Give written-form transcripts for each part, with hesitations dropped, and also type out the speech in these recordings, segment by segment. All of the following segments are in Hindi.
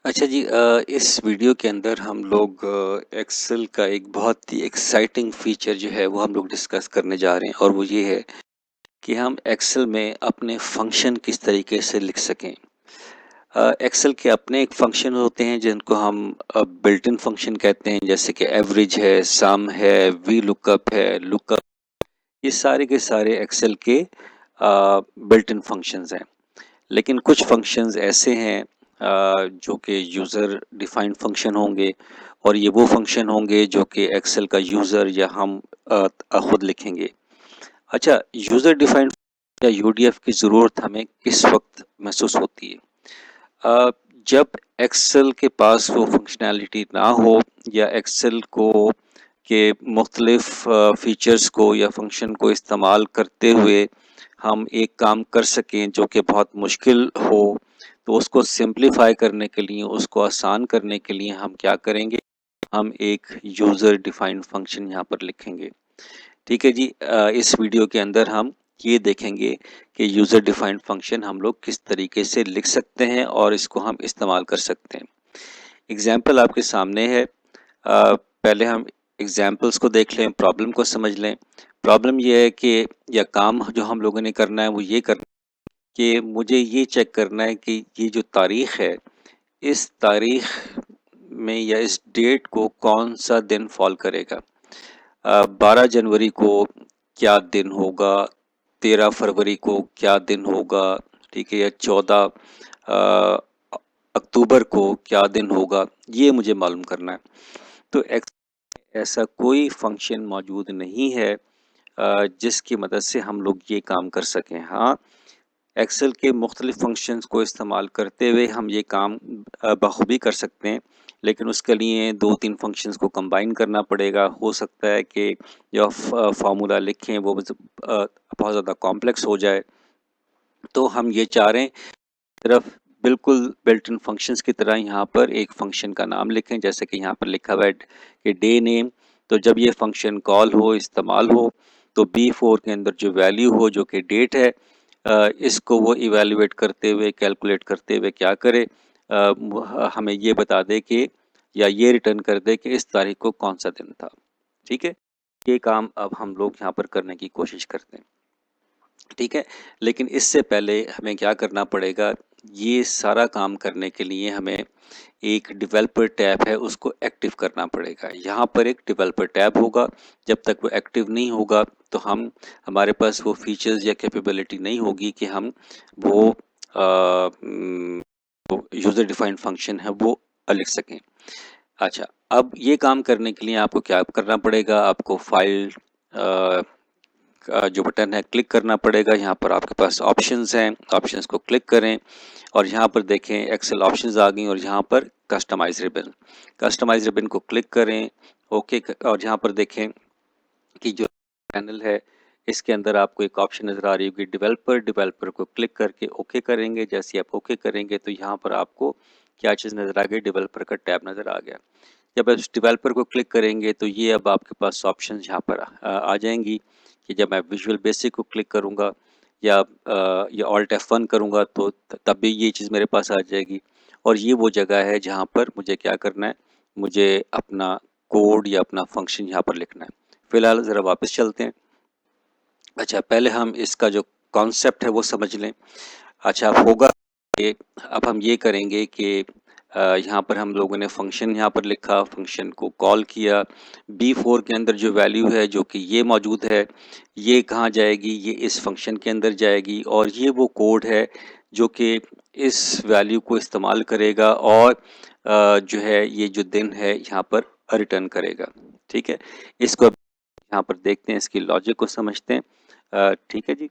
अच्छा जी, इस वीडियो के अंदर हम लोग एक्सेल का एक बहुत ही एक्साइटिंग फीचर जो है वो हम लोग डिस्कस करने जा रहे हैं और वो ये है कि हम एक्सेल में अपने फंक्शन किस तरीके से लिख सकें। एक्सेल के अपने एक फंक्शन होते हैं जिनको हम बिल्ट इन फंक्शन कहते हैं, जैसे कि एवरेज है, सम है, वी लुकअप है, लुकअप। ये सारे के सारे एक्सेल के बिल्ट इन फंक्शंस हैं। लेकिन कुछ फंक्शंस ऐसे हैं जो कि यूज़र डिफाइंड फंक्शन होंगे और ये वो फंक्शन होंगे जो कि एक्सेल का यूज़र या हम खुद लिखेंगे। अच्छा, यूज़र डिफाइंड या यूडीएफ की ज़रूरत हमें किस वक्त महसूस होती है? अ, जब एक्सेल के पास वो फंक्शनैलिटी ना हो या एक्सेल को के मुख्तलिफ फीचर्स को या फंक्शन को इस्तेमाल करते हुए हम एक काम कर सकें जो कि बहुत मुश्किल हो, तो उसको सिंप्लीफाई करने के लिए, उसको आसान करने के लिए हम क्या करेंगे? हम एक यूज़र डिफाइंड फंक्शन यहाँ पर लिखेंगे। ठीक है जी। इस वीडियो के अंदर हम ये देखेंगे कि यूज़र डिफाइंड फंक्शन हम लोग किस तरीके से लिख सकते हैं और इसको हम इस्तेमाल कर सकते हैं। एग्जाम्पल आपके सामने है। पहले हम एग्जाम्पल्स को देख लें, प्रॉब्लम को समझ लें। प्रॉब्लम ये है कि या काम जो हम लोगों ने करना है वो ये करना कि मुझे ये चेक करना है कि ये जो तारीख़ है, इस तारीख़ में या इस डेट को कौन सा दिन फॉल करेगा। 12 जनवरी को क्या दिन होगा, 13 फरवरी को क्या दिन होगा, ठीक है, या 14 अक्टूबर को क्या दिन होगा, ये मुझे मालूम करना है। तो ऐसा कोई फंक्शन मौजूद नहीं है जिसकी मदद से हम लोग ये काम कर सकें। हाँ, एक्सेल के मुख्तलिफ फंक्शंस को इस्तेमाल करते हुए हम ये काम बखूबी कर सकते हैं, लेकिन उसके लिए 2-3 फंक्शंस को कंबाइन करना पड़ेगा। हो सकता है कि जो फार्मूला लिखें वो बहुत ज़्यादा कॉम्प्लेक्स हो जाए। तो हम ये चाह रहे हैं सिर्फ बिल्कुल बिल्ट इन फंक्शंस की तरह यहाँ पर एक फंक्शन का नाम लिखें, जैसे कि यहाँ पर लिखा हुआ है कि डे नेम। तो जब ये फंक्शन कॉल हो, इस्तेमाल हो, तो बी4 के अंदर जो वैल्यू हो जो कि डेट है, इसको वो इवेल्युएट करते हुए, कैलकुलेट करते हुए क्या करे, हमें ये बता दे कि या ये रिटर्न कर दे कि इस तारीख को कौन सा दिन था। ठीक है, ये काम अब हम लोग यहाँ पर करने की कोशिश करते हैं। ठीक है, लेकिन इससे पहले हमें क्या करना पड़ेगा? ये सारा काम करने के लिए हमें एक डेवलपर टैब है उसको एक्टिव करना पड़ेगा। यहाँ पर एक डेवलपर टैब होगा, जब तक वो एक्टिव नहीं होगा तो हमारे पास वो फीचर्स या कैपेबिलिटी नहीं होगी कि हम वो यूज़र डिफाइंड फंक्शन है वो लिख सकें। अच्छा, अब ये काम करने के लिए आपको क्या करना पड़ेगा? आपको फाइल का जो बटन है क्लिक करना पड़ेगा। यहाँ पर आपके पास ऑप्शंस हैं, ऑप्शंस को क्लिक करें और यहाँ पर देखें एक्सेल ऑप्शंस आ गई और यहाँ पर कस्टमाइज रिबन, कस्टमाइज रिबन को क्लिक करें। ओके, और यहाँ पर देखें कि जो पैनल है इसके अंदर आपको एक ऑप्शन नज़र आ रही होगी डेवलपर। डेवलपर को क्लिक करके ओके करेंगे। जैसे आप ओके करेंगे तो यहाँ पर आपको क्या चीज़ नज़र आ गई? डेवलपर का टैब नज़र आ गया। जब आप इस डेवलपर को क्लिक करेंगे तो ये अब आपके पास ऑप्शन यहाँ पर आ जाएंगी कि जब मैं विजुअल बेसिक को क्लिक करूँगा या ऑल्ट F1 करूँगा तो तब भी ये चीज़ मेरे पास आ जाएगी। और ये वो जगह है जहाँ पर मुझे क्या करना है, मुझे अपना कोड या अपना फंक्शन यहाँ पर लिखना है। फ़िलहाल ज़रा वापस चलते हैं। अच्छा, पहले हम इसका जो कॉन्सेप्ट है वो समझ लें। अच्छा, होगा कि अब हम ये करेंगे कि यहाँ पर हम लोगों ने फंक्शन यहाँ पर लिखा, फंक्शन को कॉल किया। बी4 के अंदर जो वैल्यू है जो कि ये मौजूद है, ये कहाँ जाएगी? ये इस फंक्शन के अंदर जाएगी और ये वो कोड है जो कि इस वैल्यू को इस्तेमाल करेगा और जो है ये जो दिन है यहाँ पर रिटर्न करेगा। ठीक है, इसको यहाँ पर देखते हैं, इसकी लॉजिक को समझते हैं। ठीक है जी।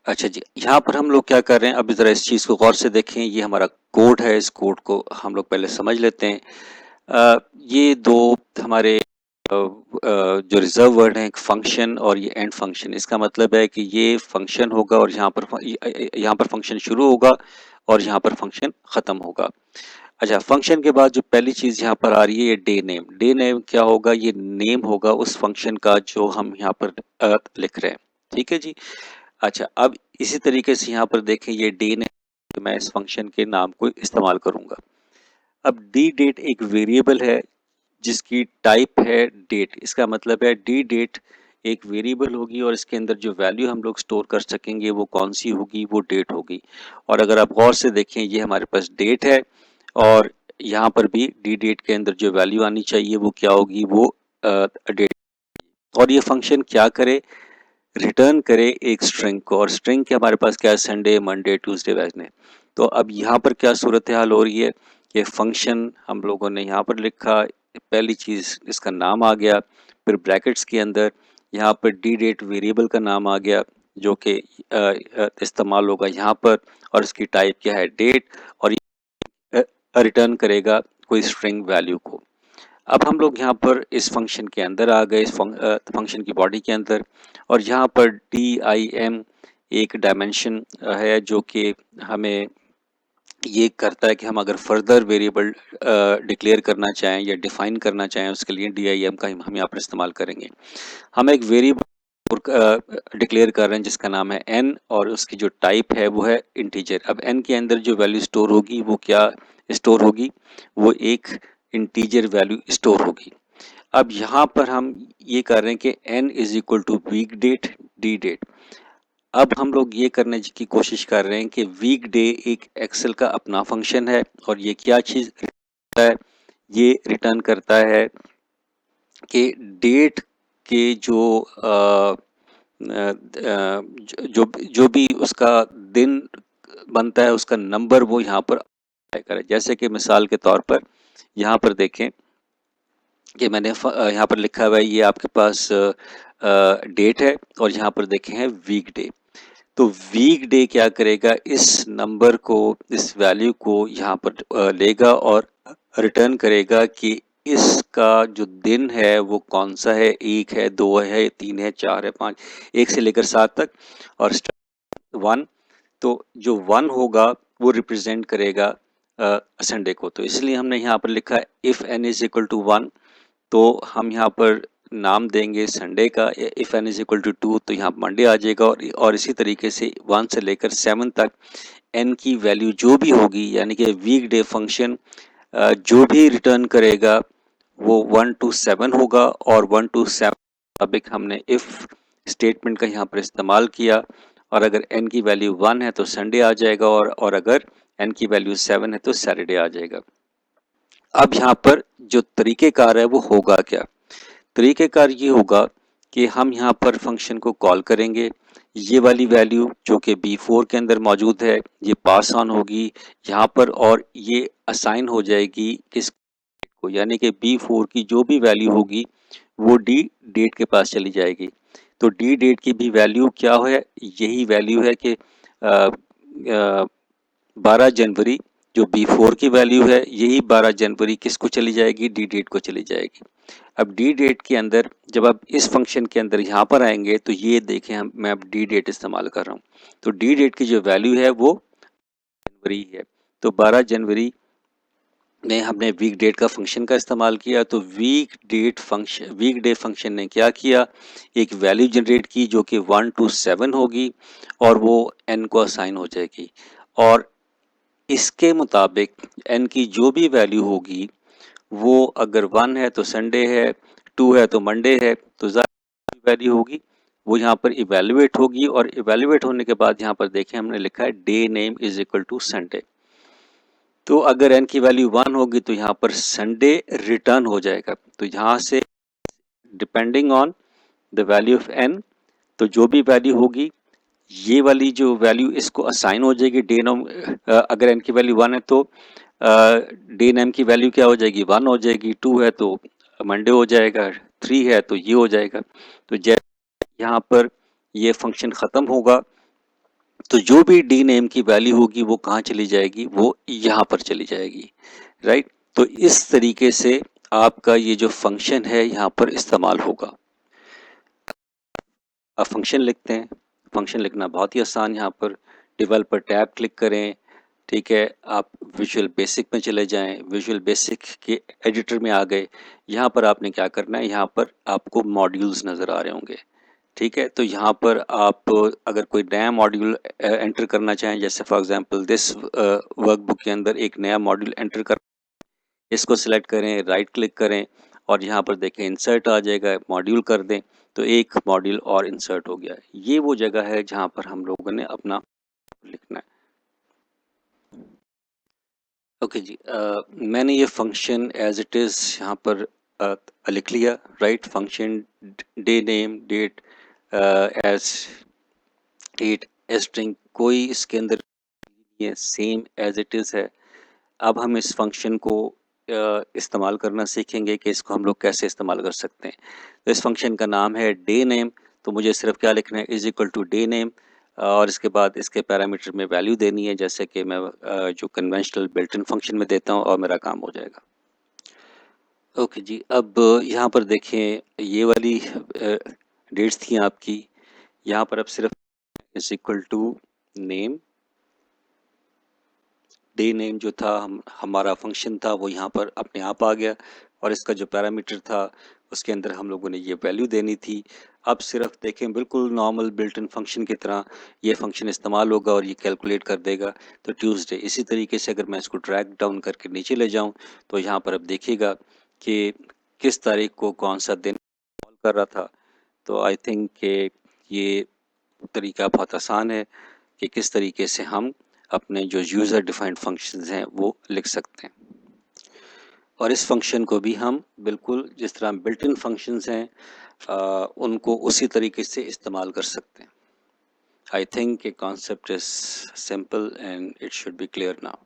अच्छा जी, यहाँ पर हम लोग क्या कर रहे हैं, अभी ज़रा इस चीज़ को गौर से देखें। ये हमारा कोड है, इस कोड को हम लोग पहले समझ लेते हैं। ये दो हमारे जो रिजर्व वर्ड हैं, एक फंक्शन और ये एंड फंक्शन। इसका मतलब है कि ये फंक्शन होगा और यहाँ पर फंक्शन शुरू होगा और यहाँ पर फंक्शन ख़त्म होगा। अच्छा, फंक्शन के बाद जो पहली चीज़ यहाँ पर आ रही है ये डे नेम। डे नेम क्या होगा? ये नेम होगा उस फंक्शन का जो हम यहाँ पर लिख रहे हैं। ठीक है जी। अच्छा, अब इसी तरीके से यहाँ पर देखें, ये डे नेम मैं इस फंक्शन के नाम को इस्तेमाल करूँगा। अब डी डेट एक वेरिएबल है जिसकी टाइप है डेट। इसका मतलब है डी डेट एक वेरिएबल होगी और इसके अंदर जो वैल्यू हम लोग स्टोर कर सकेंगे वो कौन सी होगी, वो डेट होगी। और अगर आप गौर से देखें, ये हमारे पास डेट है और यहाँ पर भी डी डेट के अंदर जो वैल्यू आनी चाहिए वो क्या होगी, वो डेट। और ये फंक्शन क्या करे, रिटर्न करे एक स्ट्रिंग को। और स्ट्रिंग के हमारे पास क्या है, संडे, मंडे, ट्यूसडे, वेडनेसडे। तो अब यहाँ पर क्या सूरत हाल हो रही है कि फंक्शन हम लोगों ने यहाँ पर लिखा, पहली चीज़ इसका नाम आ गया, फिर ब्रैकेट्स के अंदर यहाँ पर डी डेट वेरिएबल का नाम आ गया जो कि इस्तेमाल होगा यहाँ पर, और इसकी टाइप क्या है, डेट, और ये रिटर्न करेगा कोई स्ट्रिंग वैल्यू को। अब हम लोग यहाँ पर इस फंक्शन के अंदर आ गए, इस फंक्शन की बॉडी के अंदर, और यहाँ पर dim एक डायमेंशन है जो कि हमें ये करता है कि हम अगर फर्दर वेरिएबल डिक्लेयर करना चाहें या डिफाइन करना चाहें, उसके लिए dim का हम यहाँ पर इस्तेमाल करेंगे। हम एक वेरिएबल डिक्लेयर कर रहे हैं जिसका नाम है n, और उसकी जो टाइप है वो है इंटीजर। अब n के अंदर जो वैल्यू स्टोर होगी वो क्या स्टोर होगी, वो एक इंटीजर वैल्यू स्टोर होगी। अब यहाँ पर हम ये कर रहे हैं कि n is equal to week date D date. अब हम लोग ये करने की कोशिश कर रहे हैं कि वीक डे एक एक्सेल का अपना फंक्शन है, और ये क्या चीज़ है, ये रिटर्न करता है कि डेट के जो जो भी उसका दिन बनता है उसका नंबर वो यहाँ पर करें। जैसे कि मिसाल के तौर पर यहाँ पर देखें कि मैंने यहाँ पर लिखा हुआ है, ये आपके पास डेट है, और यहाँ पर देखें है वीक डे। तो वीक डे क्या करेगा, इस नंबर को, इस वैल्यू को यहाँ पर लेगा और रिटर्न करेगा कि इसका जो दिन है वो कौन सा है, 1 है, 2 है, 3 है, 4 है, 5, 1 से लेकर 7 तक, और 1। तो जो 1 होगा वो रिप्रेजेंट करेगा संडे को। तो इसलिए हमने यहाँ पर लिखा है if n is equal to 1, तो हम यहाँ पर नाम देंगे संडे का। If n is equal to 2 तो यहाँ मंडे आ जाएगा, और इसी तरीके से 1 से लेकर 7 तक n की वैल्यू जो भी होगी, यानी कि वीक डे फंक्शन जो भी रिटर्न करेगा वो 1 to 7 होगा, और 1 to 7 मुताबिक हमने इफ़ स्टेटमेंट का यहाँ पर इस्तेमाल किया। और अगर n की वैल्यू 1 है तो संडे आ जाएगा, और अगर n की वैल्यू 7 है तो सैटरडे आ जाएगा। अब यहाँ पर जो तरीक़ेकार है वो होगा क्या, तरीक़ेकार ये होगा कि हम यहाँ पर फंक्शन को कॉल करेंगे, ये वाली वैल्यू जो कि B4 के अंदर मौजूद है ये पास ऑन होगी यहाँ पर, और ये असाइन हो जाएगी किस को, यानी कि B4 की जो भी वैल्यू होगी वो डी डेट के पास चली जाएगी। तो डी डेट की भी वैल्यू क्या है, यही वैल्यू है कि 12 जनवरी जो B4 की वैल्यू है, यही 12 जनवरी किसको चली जाएगी, डी डेट को चली जाएगी। अब डी डेट के अंदर जब आप इस फंक्शन के अंदर यहाँ पर आएंगे तो ये देखें, मैं अब डी डेट इस्तेमाल कर रहा हूँ, तो डी डेट की जो वैल्यू है वो जनवरी है। तो 12 जनवरी में हमने वीक डेट का फंक्शन का इस्तेमाल किया। तो वीक डे फंक्शन ने क्या किया, एक वैल्यू जनरेट की जो कि 1 to 7 होगी, और वो n को असाइन हो जाएगी, और इसके मुताबिक n की जो भी वैल्यू होगी वो अगर 1 है तो संडे है, 2 है तो मंडे है, तो ज़ाहिर वैल्यू होगी वो यहाँ पर इवेल्युएट होगी। और इवेल्युएट होने के बाद यहाँ पर देखें हमने लिखा है day name is equal to Sunday. तो अगर n की वैल्यू 1 होगी तो यहाँ पर संडे रिटर्न हो जाएगा। तो यहाँ से depending on the value of n, तो जो भी वैल्यू होगी ये वाली जो वैल्यू इसको असाइन हो जाएगी डे नेम। अगर n की वैल्यू 1 है तो डे नेम की वैल्यू क्या हो जाएगी, 1 हो जाएगी, 2 है तो मंडे हो जाएगा, 3 है तो ये हो जाएगा। तो जैसे यहाँ पर ये फंक्शन ख़त्म होगा तो जो भी डी नेम की वैल्यू होगी वो कहाँ चली जाएगी, वो यहाँ पर चली जाएगी, राइट। तो इस तरीके से आपका ये जो फंक्शन है यहाँ पर इस्तेमाल होगा। अब फंक्शन लिखते हैं। फंक्शन लिखना बहुत ही आसान, यहाँ पर डेवलपर टैब क्लिक करें, ठीक है, आप विजुअल बेसिक में चले जाएं, विजुअल बेसिक के एडिटर में आ गए। यहाँ पर आपने क्या करना है, यहाँ पर आपको मॉड्यूल्स नज़र आ रहे होंगे, ठीक है, तो यहाँ पर आप अगर कोई नया मॉड्यूल एंटर करना चाहें, जैसे फॉर एग्जांपल दिस वर्कबुक के अंदर एक नया मॉड्यूल एंटर कर, इसको सिलेक्ट करें, राइट क्लिक करें और यहाँ पर देखें इंसर्ट आ जाएगा, मॉड्यूल कर दें तो एक मॉड्यूल और इंसर्ट हो गया। ये वो जगह है जहाँ पर हम लोगों ने अपना लिखना है। ओके जी, मैंने ये फंक्शन एज इट इज़ यहाँ पर लिख लिया, right. Function day name date as date string, कोई इसके अंदर ये सेम एज इट इज़ है। अब हम इस फंक्शन को इस्तेमाल करना सीखेंगे कि इसको हम लोग कैसे इस्तेमाल कर सकते हैं। तो इस फंक्शन का नाम है डे नेम, तो मुझे सिर्फ क्या लिखना है, is equal to day name, और इसके बाद इसके पैरामीटर में वैल्यू देनी है, जैसे कि मैं जो कन्वेंशनल बिल्ट इन फंक्शन में देता हूँ, और मेरा काम हो जाएगा। ओके जी, अब यहाँ पर देखें ये वाली डेट्स थी आपकी, यहाँ पर अब सिर्फ is equal to name, day name जो था हमारा फंक्शन था वो यहाँ पर अपने आप आ गया, और इसका जो पैरामीटर था उसके अंदर हम लोगों ने ये वैल्यू देनी थी। अब सिर्फ देखें बिल्कुल नॉर्मल बिल्ट इन फंक्शन की तरह ये फंक्शन इस्तेमाल होगा और ये कैलकुलेट कर देगा। तो ट्यूसडे, इसी तरीके से अगर मैं इसको ड्रैग डाउन करके नीचे ले जाऊँ तो यहाँ पर अब देखिएगा कि किस तारीख को कौन सा दिन कॉल कर रहा था। तो आई थिंक कि ये तरीका बहुत आसान है कि किस तरीके से हम अपने जो यूज़र डिफाइंड फंक्शंस हैं वो लिख सकते हैं, और इस फंक्शन को भी हम बिल्कुल जिस तरह बिल्ट इन फंक्शंस हैं उनको उसी तरीके से इस्तेमाल कर सकते हैं। I think a concept is simple and it should be clear now.